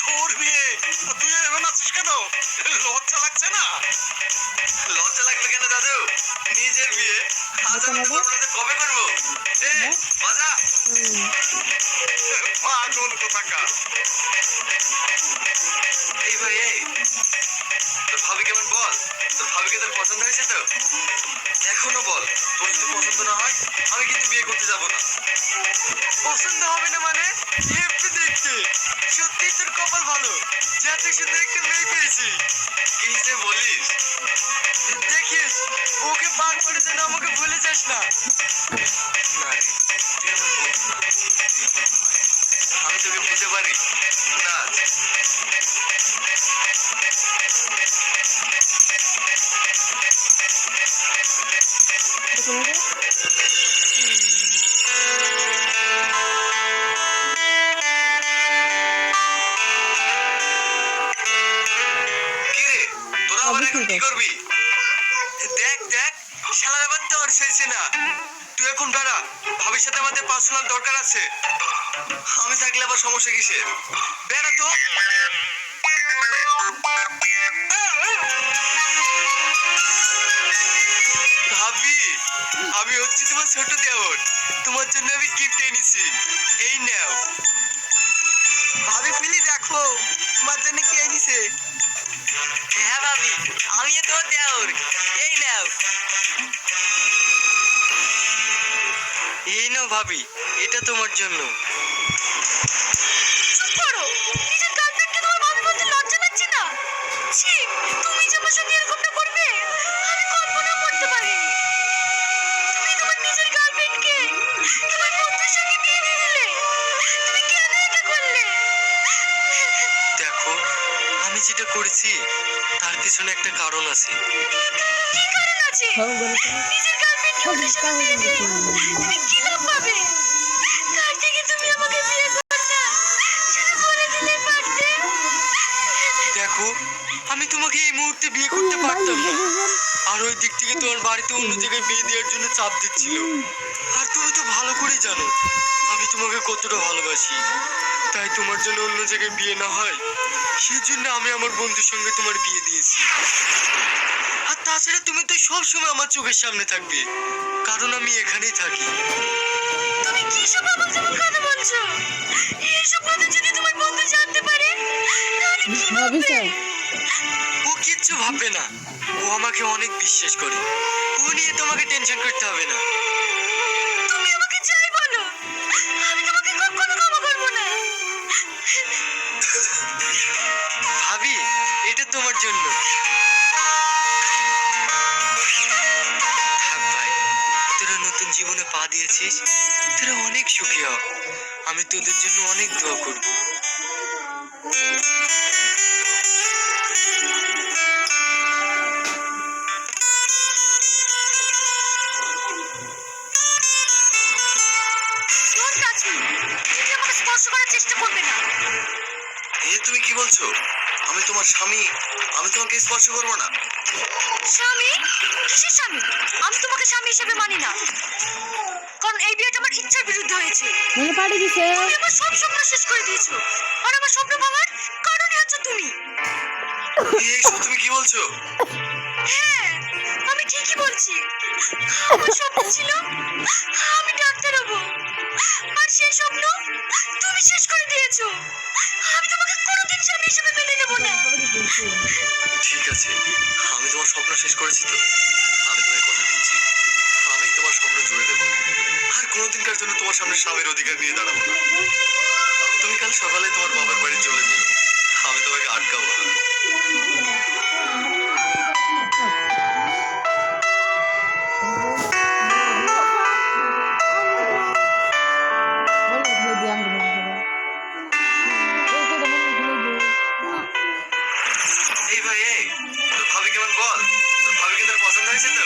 তোর বিয়ে তুই এখন আছিস কেন? লজ্জা লাগছে না? লজ্জা লাগবে কেন দাদু? নিজের বিয়ে আজ আমি কবে করবো? বাজা পাগল কোথাকার। এই ভাই তোর ভাবি কেমন বল? তোর ভাবিকে তোর পছন্দ হয়েছে তো? এখনো বল। তোর যদি পছন্দ না হয় আমি কিন্তু বিয়ে করতে যাবো না। পছন্দ হবে না মানে? হেপি দেখতে সত্যি তোর কপাল ভালো যে এত সুন্দর একটা মেয়ে পেয়েছি। কি যে বলিস? দেখিস ওকে পার করে যেন আমাকে ভুলে যাস না। না রে তুই আমার বন্ধু না, তুই আমার ভাই। আমি তোকে বুঝতে পারি না। কি করবি? দেখ দেখ শালার আবার তোর শেষে না। তুই এখন বেড়া, ভাবির সাথে আমাদের পার্সোনাল দরকার আছে। আমি থাকলে আবার সমস্যা কিসের? বেড়া তো। ভাবি আমি হচ্ছি তোমার ছোট দেওর, তোমার জন্য আমি গিফট এনেছি, এই নাও। ভাবি প্লিজ দেখো তোমার জন্য কি এনেছে। হ্যাঁ ভাবি আমিও তোমার দেওর, এই নাও। এই নাও ভাবি এটা তোমার জন্য। চুপ করো, নিজের গার্লফ্রেন্ডকে তোমার ভাবি বলতে লজ্জা লাগছে না? ছি, তুমি যে আমার সঙ্গে এরকমটা করবে আমি কল্পনা করতে পারিনি। তুমি তোমার নিজের গার্লফ্রেন্ডকে তোমার বন্ধুর সঙ্গে বিয়ে দিয়ে দিলে, তুমি কেন এটা করলে? দেখো আমি যেটা করেছি তার পিছনে একটা কারণ আছে। কি কারণ আছে? নিজের গার্লফ্রেন্ডকে ওদের সাথে বিয়ে দিয়ে তুমি কি লাভ পাবে? তার থেকে তুমি আমাকে বিয়ে করো না, সেটা বলে দিলে পারতে। দেখো আমি তোমাকে এই মুহূর্তে বিয়ে করতে পারতাম না, আর ওই দিক থেকে তোমার বাড়িতে অন্য জায়গায় বিয়ে দেওয়ার জন্য চাপ দিচ্ছিল। আর তুমি তো ভালো করে জানো আমি তোমাকে কতটা ভালোবাসি, তাই তোমার জন্য অন্য জায়গায় বিয়ে না হয় সেজন্য আমি আমার বন্ধুর সঙ্গে তোমার বিয়ে দিয়েছি। আর তাছাড়া তুমি তো সবসময় আমার চোখের সামনে থাকবে, কারণ আমি এখানেই থাকি। তুমি কি সব আবল তাবল কথা বলছো? এইসব কথা যদি তোমার বন্ধু জানতে পারে তাহলে কি ভাববে? ও কিচ্ছু ভাববে না, ও আমাকে অনেক বিশ্বাস করে, ও নিয়ে তোমাকে টেনশন করতে হবে না। তুমি আমাকে যাই বলো আমি তোমাকে কখনো ক্ষমা করবো না। ভাবি এটা তোমার জন্য। থাক ভাই, তোরা নতুন জীবনে পা দিয়েছিস, তোরা অনেক সুখী হ। আমি তোদের জন্য অনেক দোয়া করব। আমাকে স্পর্শ করার চেষ্টা করবে না। তুমি কি বলছো? আমি তোমার স্বামী, আমি তোমাকে স্পর্শ করবো না। স্বামী? কিসের স্বামী? আমি তোমাকে স্বামী হিসেবে মানি না, কারণ এই বিয়েটা আমার ইচ্ছার বিরুদ্ধে হয়েছে। তুমি আমার সব স্বপ্ন শেষ করে দিয়েছো, আর আমার স্বপ্ন ভাঙার কারণই হচ্ছে তুমি। এইসব তুমি কি বলছো? হ্যাঁ আমি ঠিকই বলছি। আমার স্বপ্ন ছিল আমি ডাক্তার হব, আর সেই স্বপ্ন তুমি শেষ করে দিয়েছো। আমি তোমাকে কোনোদিন স্বামী হিসেবে মেনে নেব না। ঠিক আছে আমি তোমার স্বপ্ন শেষ করেছি তো, আমি তোমায় কথা দিচ্ছি আমি তোমার স্বপ্ন জুড়ে দেবো, আর কোনোদিনকার জন্য তোমার সামনে স্বামীর অধিকার নিয়ে দাঁড়াবো না। তুমি কাল সকালে তোমার বাবার বাড়ি চলে যেও, আমি তোমাকে আটকাবো না। এই ভাই তোর ভাবি কেমন বল? তোর ভাবিকে তোর পছন্দ হয়েছে তো?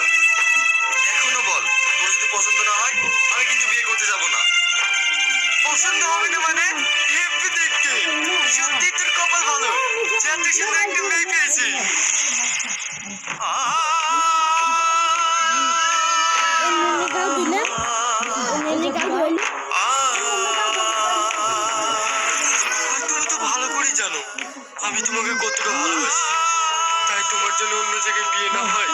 তোমাকে কতটা ভালোবাসি, তাই তোমার জন্য অন্য জায়গায় বিয়ে না হয়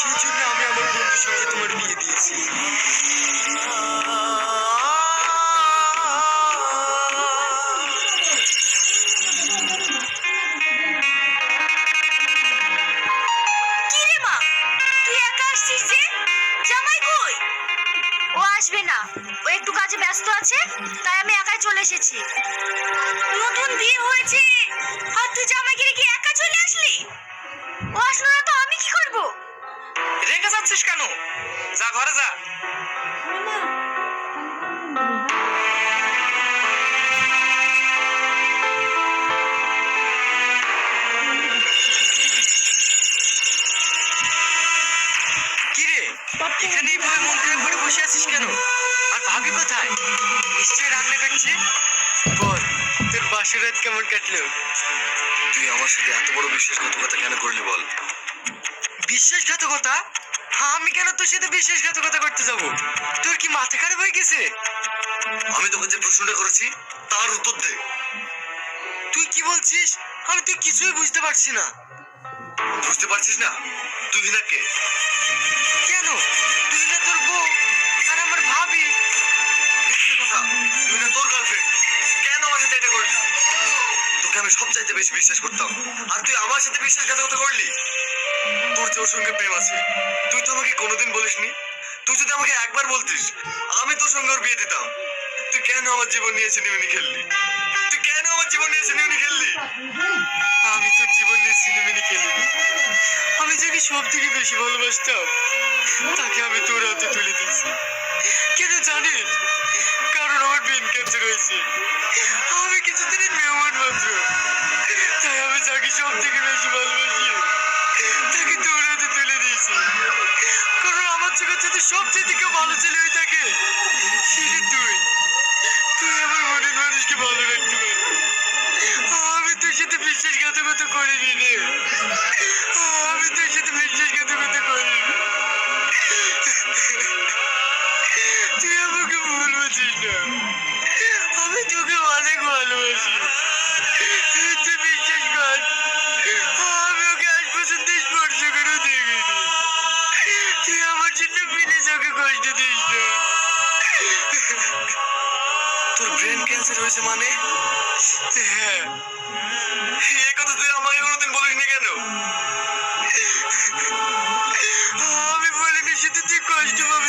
সেই জন্য আমি আমার বন্ধুর সঙ্গে তোমার বিয়ে দিয়েছি। কি রে মা, তুই একা আসছিস যে? জামাই কই? ও আসবে না, ও একটু কাজে ব্যস্ত আছে, তাই আমি একাই চলে এসেছি। নতুন বিয়ে হয়েছে আর তুই জামাইকে রেখে একা চলে আসলি? ও আসলো না তো আমি কি করব? রেখে যাচ্ছিস কেন? যা ঘরে যা। কিরে, এখানে এইভাবে মন খারাপ করে বসে আছিস কেন? আর ভাবি কোথায়? নিশ্চয়ই রান্না করছে। বল, তোর বাসর রাত কেমন কাটলো? তুই আমার সাথে এত বড় বিশ্বাসঘাতকতা কেন করলি বল? বিশ্বাসঘাতকতা? আমি কেন তোর সাথে বিশ্বাসঘাতকতা করতে যাব? তোর কি মাথা খারাপ হয়ে গেছে? আমি তোকে যে প্রশ্নটা করেছি তার উত্তর দে। তুই কি বলছিস? আমি তুই কিছুই বুঝতে পারছি না। বুঝতে পারছিস না? তুই না কে? কেন? তুই না তোর বউ আর আমার ভাবি। মিথ্যে কথা। তুই না তোর গার্লফ্রেন্ড। কেন আমার সাথে এটা করলি? তোকে আমি সবচাইতে বেশি বিশ্বাস করতাম আর তুই আমার সাথে বিশ্বাসঘাতকতা করলি। তোর যে ওর সঙ্গে প্রেম আছে তুই তো আমাকে কোনোদিন বলিসনি। তুই যদি আমাকে একবার বলতিস আমি তোর সঙ্গে ওর বিয়ে দিতাম। তুই কেন আমার জীবন নিয়ে সিনেমিনি খেললি? তুই কেন আমার জীবন নিয়ে সিনেমিনি খেললি? আমি তোর জীবন নিয়ে সিনেমিনি খেলিনি। আমি যাকে সব থেকে বেশি ভালোবাসতাম তাকে আমি তোর হাতে তুলে দিয়েছি। কেন জানিস? কারণ আমার ব্রেন ক্যান্সার হয়েছে। আমি কিছুদিনের মেহমান মাত্র, তাই আমি যাকে সব থেকে বেশি ভালোবাসি তাকে তোর হাতে তুলে দিয়েছি। কারণ আমার চোখে যদি সবচেয়ে কেউ ভালো ছেলে হয়ে থাকে সেটা তুই। তুই আমার মনের মানুষকে ভালো রাখতে পারবি। আমি তোর সাথে বিশ্বাসঘাতকতা করিনি রে। আমি তোর সাথে বিশ্বাসঘাতকতা করিনি। তুই আমাকে ভুল বুঝিস না। আমি তোকে অনেক ভালোবাসি। তুই বিশ্বাস কর, আমি ওকে আজ পর্যন্ত স্পর্শ করেও দেখিনি। তুই আমার জন্য প্লিজ ওকে কষ্ট দিস না। তোর ব্রেন ক্যান্সার হয়েছে মানে? হ্যাঁ। এই কথা তুই আমাকে কোনোদিন বলিসনি কেন? আমি বলিনি শুধু তুই কষ্ট পাবি